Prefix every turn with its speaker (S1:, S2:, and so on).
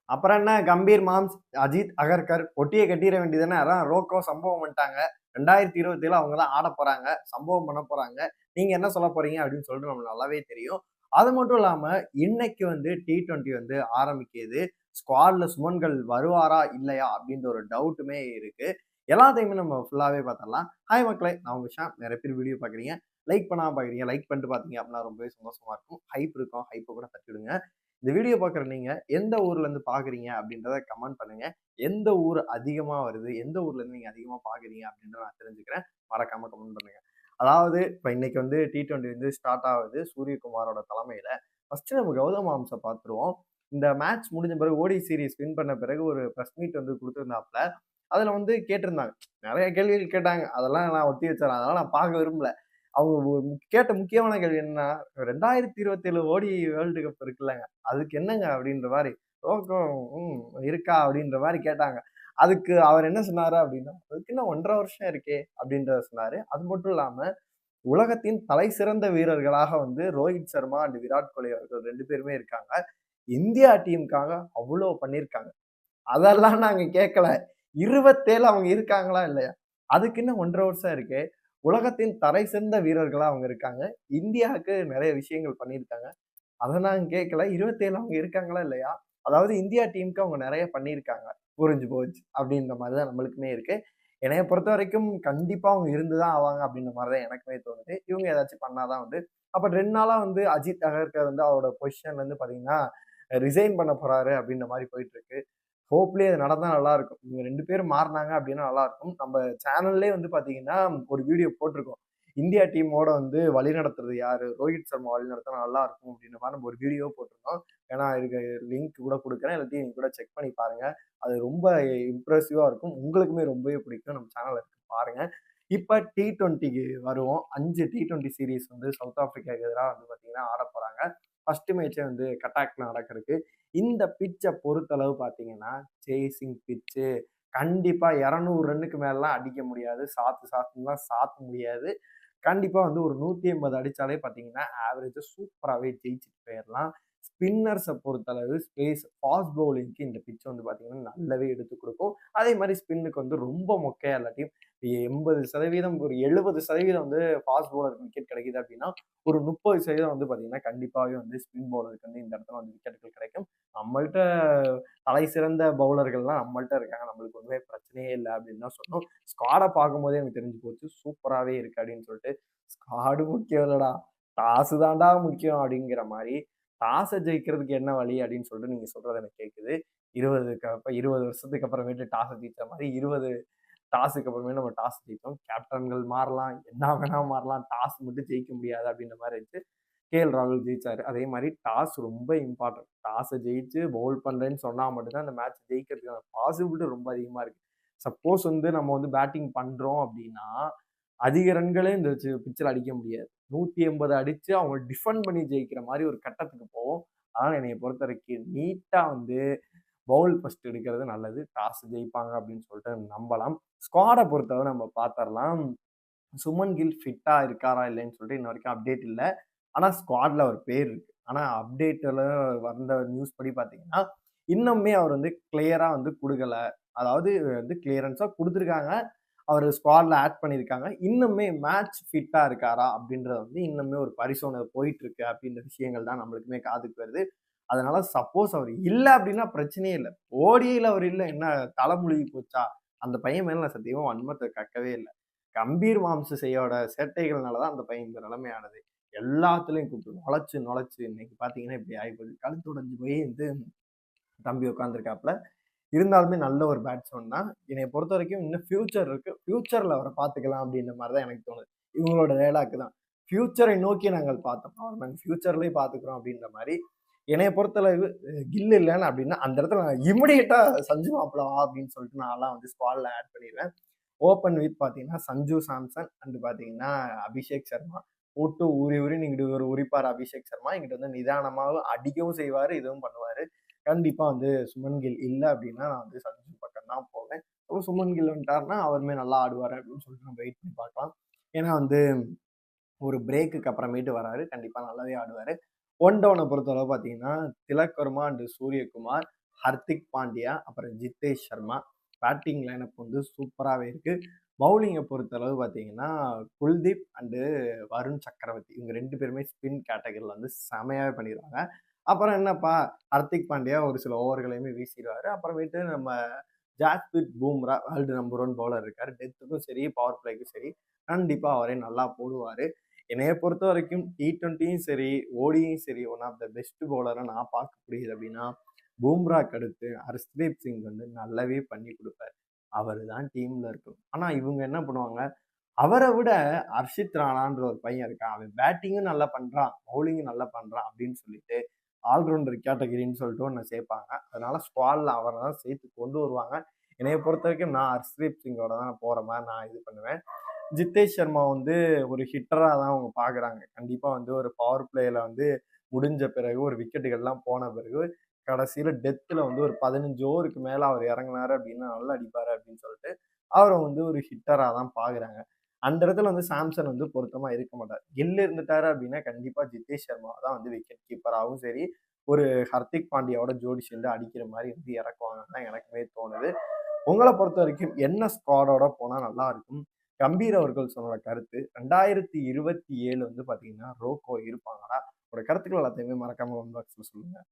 S1: அப்புறம் என்ன கம்பீர் மாம்ஸ், அஜித் அகர்கர் பொட்டியை கட்டிட வேண்டியதுதானே. அதான் ரோக்கோ சம்பவம் பண்ணிட்டாங்க. 2027 அவங்க தான் ஆட போறாங்க, சம்பவம் பண்ண போறாங்க. நீங்க என்ன சொல்ல போறீங்க அப்படின்னு சொல்லிட்டு நமக்கு நல்லாவே தெரியும். அது மட்டும் இல்லாம இன்னைக்கு வந்து T20 வந்து ஆரம்பிக்குது. ஸ்குவாட்ல சுமன்கள் வருவாரா இல்லையா அப்படின்ற ஒரு டவுட்டுமே இருக்கு. எல்லாத்தையுமே நம்ம ஃபுல்லாவே பார்த்துடலாம். ஹாய் மக்களே, நான் உங்க ஷாம். நிறைய பேர் வீடியோ பார்க்குறீங்க, லைக் பண்ணாம பார்க்குறீங்க. லைக் பண்ணிட்டு பார்த்தீங்க அப்படின்னா ரொம்பவே சந்தோஷமா இருக்கும். ஹைப் இருக்கும், ஹைப்பை கூட தட்டிவிடுங்க. இந்த வீடியோ பார்க்குற நீங்க எந்த ஊர்ல இருந்து பார்க்குறீங்க அப்படின்றத கமெண்ட் பண்ணுங்க. எந்த ஊர் அதிகமா வருது, எந்த ஊர்ல இருந்து நீங்க அதிகமா பார்க்குறீங்க அப்படின்றத நான் தெரிஞ்சுக்கிறேன். மறக்காம கமெண்ட் பண்ணுங்க. அதாவது இப்ப இன்னைக்கு வந்து T20 வந்து ஸ்டார்ட் ஆகுது சூரியகுமாரோட தலைமையில. ஃபர்ஸ்ட் நம்ம கௌதம் மாம்ஸை பார்த்துருவோம். இந்த மேட்ச் முடிஞ்ச பிறகு ஓடி சீரிஸ் வின் பண்ண பிறகு ஒரு பிரஸ் மீட் வந்து கொடுத்திருந்தாப்ல. அதுல வந்து கேட்டிருந்தாங்க, நிறைய கேள்விகள் கேட்டாங்க. அதெல்லாம் நான் ஒத்தி வச்சிடறேன், அதெல்லாம் நான் பார்க்க விரும்பல. அவங்க கேட்ட முக்கியமான கேள்வி என்னன்னா, 2027 ஓடி வேர்ல்டு கப் இருக்குல்லங்க, அதுக்கு என்னங்க அப்படின்ற மாதிரி நோக்கம் இருக்கா அப்படின்ற மாதிரி கேட்டாங்க. அதுக்கு அவர் என்ன சொன்னாரு அப்படின்னா, அதுக்கு இன்னும் 1.5 வருஷம் இருக்கே அப்படின்றத சொன்னாரு. அது மட்டும் இல்லாம உலகத்தின் தலை சிறந்த வீரர்களாக வந்து ரோஹித் சர்மா அண்ட் விராட் கோலி அவர்கள் 2 பேருமே இருக்காங்க. இந்தியா டீமுக்காக அவ்வளோ பண்ணியிருக்காங்க. அதெல்லாம் நாங்க கேட்கல. 27 அவங்க இருக்காங்களா இல்லையா? அதுக்கு இன்னும் 1.5 வருஷம் இருக்கு. உலகத்தின் தலை சிறந்த வீரர்களா அவங்க இருக்காங்க. இந்தியாவுக்கு நிறைய விஷயங்கள் பண்ணியிருக்காங்க. அத நாங்க கேட்கல. 27 அவங்க இருக்காங்களா இல்லையா? அதாவது இந்தியா டீமுக்கு அவங்க நிறைய பண்ணியிருக்காங்க. புரிஞ்சு போச்சு. அப்படின்ற மாதிரி தான் நம்மளுக்குமே இருக்கு. என்னைய பொறுத்தவரைக்கும் கண்டிப்பா அவங்க இருந்து தான் ஆவாங்க அப்படின்ற மாதிரி தான் எனக்குமே தோணுது. இவங்க ஏதாச்சும் பண்ணா தான் உண்டு. அப்ப 2 நாளா வந்து அஜித் அகர்கர் வந்து அவரோட பொசிஷன்ல இருந்து பார்த்தீங்கன்னா, ரிசைன் பண்ண போறாரு அப்படின்ற மாரி போயிட்டு இருக்கு. ஹோப்லி அது நடந்தா நல்லா இருக்கும். இவங்க 2 பேரும் மாறுனாங்க அப்படின்னா நல்லா இருக்கும். நம்ம சேனல்லே வந்து பார்த்தீங்கன்னா, ஒரு வீடியோ போட்டிருக்கோம். இந்தியா டீமோட வந்து வழிநடத்துறது யாரு? ரோஹித் சர்மா வழிநடத்தினா நல்லா இருக்கும் அப்படின்ற மாதிரி நம்ம ஒரு வீடியோ போட்டிருக்கோம். வேணா இதுக்கு லிங்க் கூட குடுக்குறேன். இல்லாட்டி நீங்க கூட செக் பண்ணி பாருங்க. அது ரொம்ப இம்ப்ரெசிவா இருக்கும். உங்களுக்குமே ரொம்பவே பிடிக்கும். நம்ம சேனல்ல இருக்கு பாருங்க. இப்ப T20க்கு வருவோம். 5 T20 சீரிஸ் வந்து சவுத் ஆப்பிரிக்காவுக்கு எதிரா வந்து பார்த்தீங்கன்னா ஆடப் போறாங்க. ஃபர்ஸ்ட் மேட்சே வந்து கட்டாக்ல நடக்கிறதுக்கு. இந்த பிட்சை பொறுத்தளவு பார்த்தீங்கன்னா, சேசிங் பிட்சு. கண்டிப்பா 200 ரன்னுக்கு மேலலாம் அடிக்க முடியாது. சாத்துலாம் சாத்த முடியாது. கண்டிப்பா வந்து ஒரு 180 அடிச்சாலே பார்த்தீங்கன்னா, ஆவரேஜா சூப்பராவே ஜெயிச்சுட்டு போயிரலாம். ஸ்பின்னர்ஸ பொறுத்தளவு ஃபாஸ்ட் பவுலிங்க்கு இந்த பிட்ச் வந்து பார்த்தீங்கன்னா, நல்லாவே எடுத்துக் குடுக்கும். அதே மாரி ஸ்பின்னுக்கு வந்து ரொம்ப மொக்கையா இல்லாட்டியும் 80% ஒரு 70% வந்து ஃபாஸ்ட் பவுலருக்கு விக்கெட் கிடைக்குது அப்படின்னா, ஒரு 30% வந்து பார்த்தீங்கன்னா, கண்டிப்பாவே வந்து ஸ்பின் பவுலருக்கு வந்து இந்த இடத்துல வந்து விக்கெட்டுகள் கிடைக்கும். நம்மள்ட்ட தலை சிறந்த பவுலர்கள்லாம் நம்மள்ட்ட இருக்காங்க. நம்மளுக்கு ஒண்ணுமே பிரச்சனையே இல்ல அப்படின்னு தான் சொல்லணும். ஸ்குவாட பார்க்கும்போதே எனக்கு தெரிஞ்சு போச்சு. சூப்பராவே இருக்கு அப்படின்னு சொல்லிட்டு. ஸ்குவாடு முக்கியம் இல்லடா, டாஸ் தான்டா முக்கியம் அப்படிங்கிற மாரி. டாஸ ஜெயிக்கிறதுக்கு என்ன வழி அப்படின்னு சொல்லிட்டு நீங்க சொல்றது எனக்கு கேட்குது. 20 வருஷத்துக்கு அப்புறமேட்டு டாஸ ஜெயிச்ச மாரி 20 டாஸுக்கு அப்புறமே நம்ம டாஸ் ஜெயிச்சோம். கேப்டன்கள் மாறலாம், என்ன வேணா மாறலாம். டாஸ் மட்டும் ஜெயிக்க முடியாது அப்படின்ற மாரி இருந்துச்சு. ராகுல் ஜெயிச்சாரு. அதே மாரி டாஸ் ரொம்ப இம்பார்ட்டன்ட். டாஸ ஜெயிச்சு பவுல் பண்றேன்னு சொன்னா மட்டும் தான் அந்த மேட்ச் ஜெயிக்கிறதுக்கான பாசிபிலிட்டி ரொம்ப அதிகமா இருக்கு. சப்போஸ் வந்து நம்ம வந்து பேட்டிங் பண்றோம் அப்படின்னா, அதிக ரன்களே இந்த பிட்ச்ல அடிக்க முடியாது. 180 அடிச்சு அவங்க டிஃபெண்ட் பண்ணி ஜெயிக்கிற மாரி ஒரு கட்டத்துக்கு போவோம். அதனால என்னைய பொறுத்தவரைக்கும் நீட்டா வந்து பவுல் ஃபர்ஸ்ட் எடுக்கிறது நல்லது. டாஸ் ஜெயிப்பாங்க அப்படின்னு சொல்லிட்டு நம்பலாம். ஸ்குவாட பொறுத்தவரை நம்ம பார்த்துரலாம். சுமன் கில் ஃபிட்டா இருக்காரா இல்லைன்னு சொல்லிட்டு இன்ன வரைக்கும் அப்டேட் இல்ல. ஆனா ஸ்குவாட்ல அவர் பேர் இருக்கு. ஆனா அப்டேட்ல வந்த நியூஸ் படி பார்த்தீங்கன்னா, இன்னுமே அவர் வந்து கிளியரா வந்து குடுக்கல. அதாவது வந்து கிளியரன்ஸா குடுத்துருக்காங்க. அவரு ஸ்குவாட்ல ஆட் பண்ணியிருக்காங்க. இன்னுமே மேட்ச் ஃபிட்டா இருக்காரா அப்படின்றது வந்து இன்னுமே ஒரு பரிசோதனை போயிட்டு இருக்கு அப்படின்ற விஷயங்கள் தான் நம்மளுக்குமே காதுக்கு வருது. அதனால சப்போஸ் அவர் இல்ல அப்படின்னா பிரச்சனையே இல்ல. ஓடிஐல அவர் இல்ல என்ன தலை முழுகி போச்சா? அந்த பையன் மேல நான் சத்தியமா வன்மத்த கக்கவே இல்ல. கம்பீர் மாம்சு செய்யோட சேட்டைகள்னால தான் அந்த பையன் இந்த நிலைமை ஆனது. எல்லாத்துலயும் கூப்பிட்டு நொழைச்சு இன்னைக்கு பார்த்தீங்கன்னா இப்படி ஆயிப்போச்சு. கழுத்து உடைஞ்சு போய் வந்து தம்பி உட்கார்ந்துருக்காப்ல. இருந்தாலுமே நல்ல ஒரு பேட்ஸ்மேன் தான். என்னைய பொறுத்தவரைக்கும் இன்னும் ஃபியூச்சர் இருக்கு. ஃபியூச்சர்ல அவர பார்த்துக்கலாம் அப்படின்ற மாரி தான் எனக்கு தோணுது. இவங்களோட டயலாக் தான். ஃபியூச்சரை நோக்கி நாங்கள் பார்த்தோம். அவர நாங்க ஃபியூச்சர்லயே பார்த்துக்கிறோம் அப்படின்ற மாரி. என்னைய பொறுத்தளவு கில் இல்லன்னு அப்படின்னா, அந்த இடத்துல நான் இமிடியேட்டா சஞ்சு மாப்ள வா அப்படின்னு சொல்லிட்டு நான்லாம் வந்து ஸ்குவாட்ல ஆட் பண்ணிருவேன். ஓப்பன் வித் பார்த்தீங்கன்னா, சஞ்சு சாம்சன் அண்ட் பார்த்தீங்கன்னா, அபிஷேக் சர்மா. போட்டு ஊறி ஊறின்னு இங்கிட்டு ஒரு உரிப்பாரு அபிஷேக் சர்மா. இங்கிட்டு வந்து நிதானமாவும் அடிக்கவும் செய்வாரு, இதுவும் பண்ணுவாரு. கண்டிப்பா வந்து சுமன் கில் இல்ல அப்படின்னா, நான் வந்து சஞ்சு பக்கம் தான் போவேன். அப்போ சுமன் கில் வந்துட்டாருன்னா, அவருமே நல்லா ஆடுவாரு அப்படின்னு சொல்லிட்டு நம்ம வெயிட் பண்ணி பார்க்கலாம். ஏன்னா வந்து ஒரு பிரேக்குக்கு அப்புறமேட்டு வராரு. கண்டிப்பா நல்லாவே ஆடுவாரு. ஒன் டவுன பொறுத்தளவு பார்த்தீங்கன்னா, திலக் வர்மா அண்ட் சூரியகுமார். ஹர்திக் பாண்டியா, அப்புறம் ஜித்தேஷ் சர்மா. பேட்டிங் லைனப் வந்து சூப்பராவே இருக்கு. பவுலிங்க பொறுத்தளவு பார்த்தீங்கன்னா, குல்தீப் அண்டு வருண் சக்கரவர்த்தி இவங்க 2 பேருமே ஸ்பின் கேட்டகரில வந்து செமையாவே பண்ணிருவாங்க. அப்புறம் என்னப்பா ஹர்திக் பாண்டியா ஒரு சில ஓவர்களையுமே வீசிருவாரு. அப்புறமேட்டு நம்ம Jasprit Bumrah world number 1 bowler இருக்காரு. டெத்துக்கும் சரி, பவர் பிளேக்கும் சரி, கண்டிப்பா அவரே நல்லா போடுவாரு. என்னைய பொறுத்தவரைக்கும் T20யும் சரி, ODIயும் சரி, ஒன் ஆஃப் த பெஸ்ட் பவுலரா நான் பார்க்கக்கூடியது அப்படின்னா, பூம்ராக்கு அடுத்து ஹர்ஷ்தீப் சிங் வந்து நல்லாவே பண்ணி குடுப்பாரு. அவரு தான் டீம்ல இருக்கணும். ஆனா இவங்க என்ன பண்ணுவாங்க, அவர விட ஹர்ஷித் ராணான்ற ஒரு பையன் இருக்கான். அவன் பேட்டிங்கும் நல்லா பண்றான், பவுலிங்கும் நல்லா பண்றான் அப்படின்னு சொல்லிட்டு, ஆல்ரவுண்டர் கேட்டகரின்னு சொல்லிட்டு ஒண்ணு சேர்ப்பாங்க. அதனால ஸ்குவாட்ல அவர தான் சேர்த்து கொண்டு வருவாங்க. என்னைய பொறுத்தவரைக்கும் நான் ஹர்ஷ்தீப் சிங்கோட தான் போற மாரி நான் இது பண்ணுவேன். ஜித்தேஷ் சர்மா வந்து ஒரு ஹிட்டரா தான் அவங்க பார்க்குறாங்க. கண்டிப்பா வந்து ஒரு பவர் பிளேல வந்து முடிஞ்ச பிறகு ஒரு விக்கெட்டுகள்லாம் போன பிறகு, கடைசியில டெத்ல வந்து ஒரு 15 ஓவருக்கு மேல அவர் இறங்குனாரு அப்படின்னா நல்லா அடிப்பாரு அப்படின்னு சொல்லிட்டு, அவர வந்து ஒரு ஹிட்டரா தான் பார்க்குறாங்க. அந்த இடத்துல வந்து சாம்சன் வந்து பொருத்தமா இருக்க மாட்டார். கில் இருந்துட்டாரு அப்படின்னா, கண்டிப்பா ஜித்தேஷ் சர்மாவ தான் வந்து விக்கெட் கீப்பராவும் சரி, ஒரு ஹர்திக் பாண்டியாவோட ஜோடி சேர்ந்து அடிக்கிற மாரி வந்து இறக்குவாங்கன்னு தான் எனக்குமே தோணுது. உங்கள பொறுத்தவரைக்கும் என்ன ஸ்குவாடோட போனா நல்லா இருக்கும்? கம்பீர் அவர்கள் சொன்ன கருத்து 2027 வந்து பார்த்தீங்கன்னா, ரோக்கோ இருப்பாங்களா? உங்களோட கருத்துக்கள் எல்லாத்தையுமே மறக்காம கமெண்ட் பாக்ஸ்ல சொல்லுங்க.